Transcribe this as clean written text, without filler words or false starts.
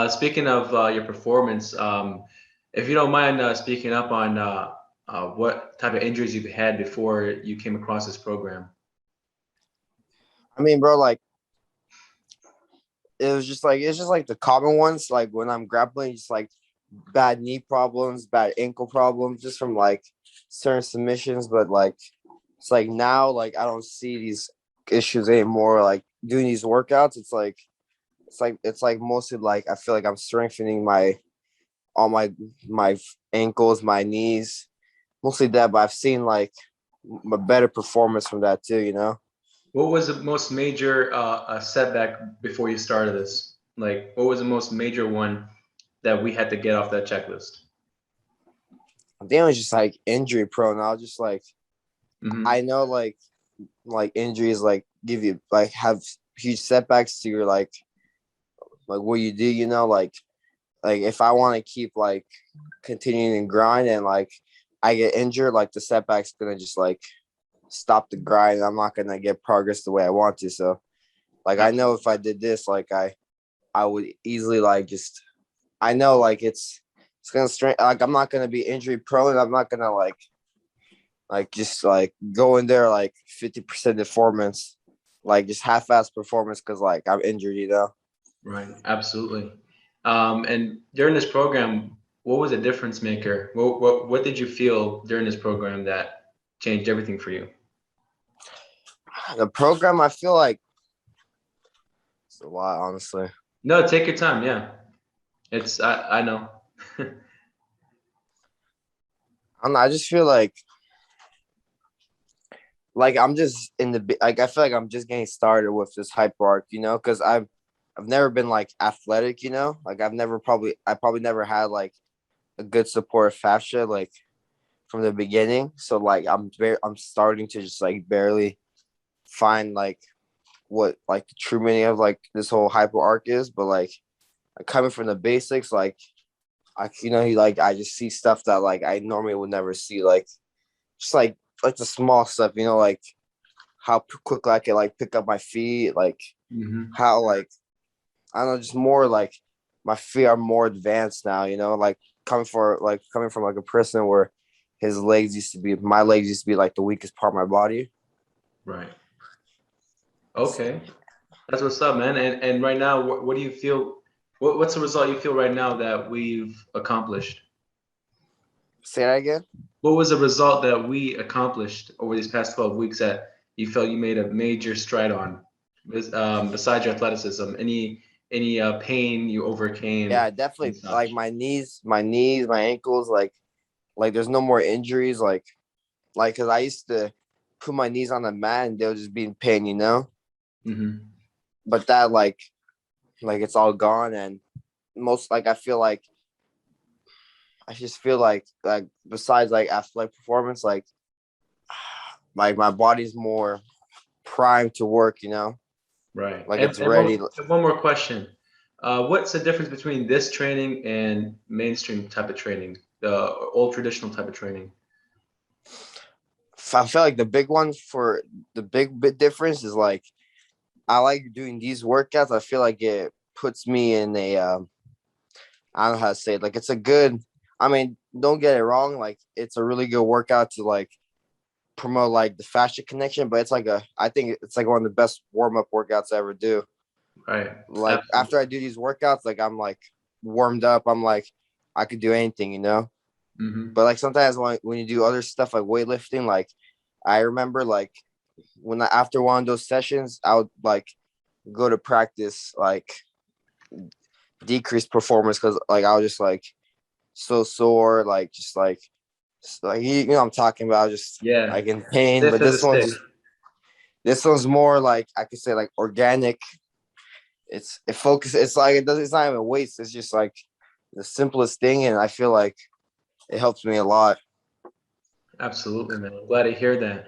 Speaking of your performance, if you don't mind speaking up on what type of injuries you've had before you came across this program. I mean, bro, like it's just like the common ones, like when I'm grappling, just like bad knee problems, bad ankle problems, just from like certain submissions. But like it's like now, like I don't see these issues anymore. Like doing these workouts, it's like mostly like I feel like I'm strengthening all my ankles, my knees, mostly that. But I've seen like a better performance from that too. What was the most major setback before you started this? Like, what was the most major one that we had to get off that checklist? I think I was just like injury prone. I was just like Hmm. I know like injuries like give you like have huge setbacks to your like what you do, like if I want to keep like continuing and grind and like I get injured, like the setback's gonna just like stop the grind and I'm not gonna get progress the way I want to. So like I know if I did this, like I would easily like just I know like it's gonna strength like I'm not gonna be injury prone. I'm not gonna like just like go in there like 50% performance, like just half-ass performance because like I'm injured. Right, absolutely. And during this program, what was a difference maker? What did you feel during this program that changed everything for you? The program, I feel like it's a lot, honestly. No, take your time. Yeah, I know. I don't know, I just feel like I'm just in the like I feel like I'm just getting started with this Hyperarch, because I've never been like athletic, like I probably never had like a good support fascia like from the beginning. So like I'm starting to just like barely find like what like the true meaning of like this whole Hyperarch is, but like coming from the basics, like like I just see stuff that like I normally would never see, like just like the small stuff, like how quickly I can like pick up my feet, like Hmm. how like I don't know, just more like my feet are more advanced now, like coming from like a person where my legs used to be like the weakest part of my body. Right. Okay. That's what's up, man. And right now, what do you feel? What's the result you feel right now that we've accomplished? Say that again. What was the result that we accomplished over these past 12 weeks that you felt you made a major stride on? Besides your athleticism, any pain you overcame Yeah, and definitely like such? my knees, my ankles, like there's no more injuries, like because I used to put my knees on the mat and they'll just be in pain. Hmm. But that like it's all gone, and most like I just feel like besides like athletic performance, like my body's more primed to work. Right. Like And, it's and one, ready. and one more question. What's the difference between this training and mainstream type of training, the old traditional type of training? I feel like the big bit difference is like I like doing these workouts. I feel like it puts me in a I don't know how to say it. Like it's a good. I mean, don't get it wrong. Like it's a really good workout to like promote like the fascia connection, but I think it's like one of the best warm up workouts I ever do. Right. Like Absolutely. after I do these workouts, like I'm like warmed up. I'm like I could do anything. Hmm. But like sometimes when you do other stuff like weightlifting, like I remember like after one of those sessions, I would like go to practice like decreased performance because like I was just like so sore, like just like you know what I'm talking about, just Yeah. like in pain. Stiff But as a stick. this one's more like I could say like organic. It focuses. It's like it's not even weights. It's just like the simplest thing, and I feel like it helps me a lot. Absolutely, man. I'm glad to hear that.